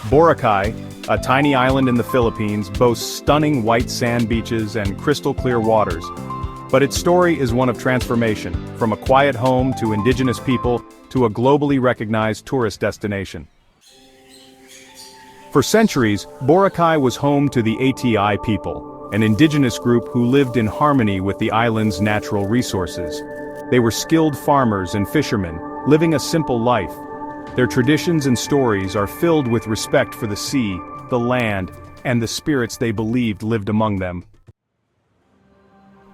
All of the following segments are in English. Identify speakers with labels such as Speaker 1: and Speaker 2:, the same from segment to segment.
Speaker 1: Boracay, a tiny island in the Philippines, boasts stunning white sand beaches and crystal-clear waters. But its story is one of transformation, from a quiet home to indigenous people to a globally recognized tourist destination. For centuries, Boracay was home to the ATI people, an indigenous group who lived in harmony with the island's natural resources. They were skilled farmers and fishermen, living a simple life. Their traditions and stories are filled with respect for the sea, the land, and the spirits they believed lived among them.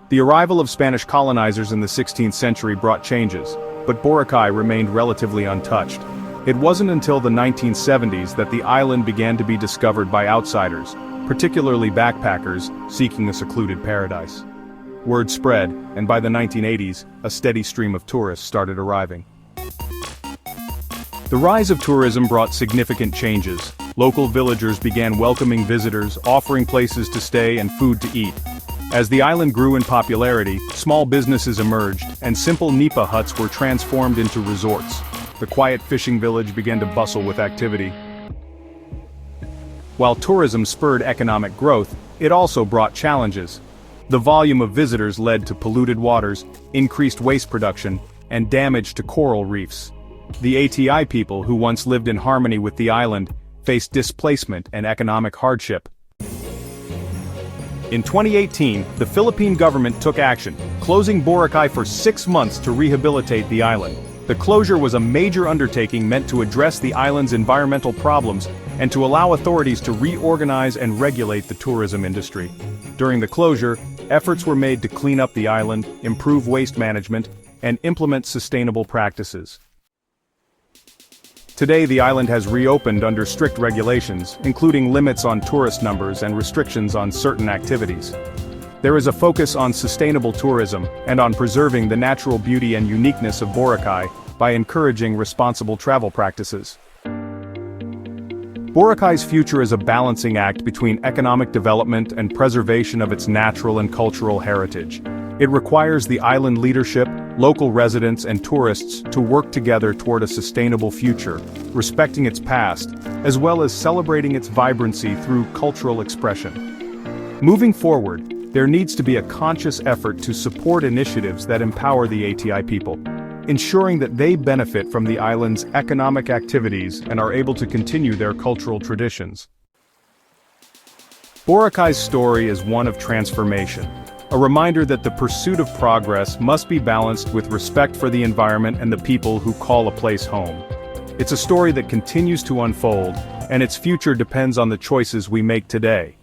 Speaker 1: The arrival of Spanish colonizers in the 16th century brought changes, but Boracay remained relatively untouched. It wasn't until the 1970s that the island began to be discovered by outsiders, particularly backpackers seeking a secluded paradise. Word spread, and by the 1980s, a steady stream of tourists started arriving. The rise of tourism brought significant changes. Local villagers began welcoming visitors, offering places to stay and food to eat. As the island grew in popularity, small businesses emerged, and simple nipa huts were transformed into resorts. The quiet fishing village began to bustle with activity. While tourism spurred economic growth, it also brought challenges. The volume of visitors led to polluted waters, increased waste production, and damage to coral reefs. The ATI people, who once lived in harmony with the island, faced displacement and economic hardship. In 2018, the Philippine government took action, closing Boracay for 6 months to rehabilitate the island. The closure was a major undertaking meant to address the island's environmental problems and to allow authorities to reorganize and regulate the tourism industry. During the closure, efforts were made to clean up the island, improve waste management, and implement sustainable practices. Today, the island has reopened under strict regulations, including limits on tourist numbers and restrictions on certain activities. There is a focus on sustainable tourism and on preserving the natural beauty and uniqueness of Boracay by encouraging responsible travel practices. Boracay's future is a balancing act between economic development and preservation of its natural and cultural heritage. It requires the island leadership, local residents and tourists to work together toward a sustainable future, respecting its past, as well as celebrating its vibrancy through cultural expression. Moving forward, there needs to be a conscious effort to support initiatives that empower the ATI people, ensuring that they benefit from the island's economic activities and are able to continue their cultural traditions. Boracay's story is one of transformation, a reminder that the pursuit of progress must be balanced with respect for the environment and the people who call a place home. It's a story that continues to unfold, and its future depends on the choices we make today.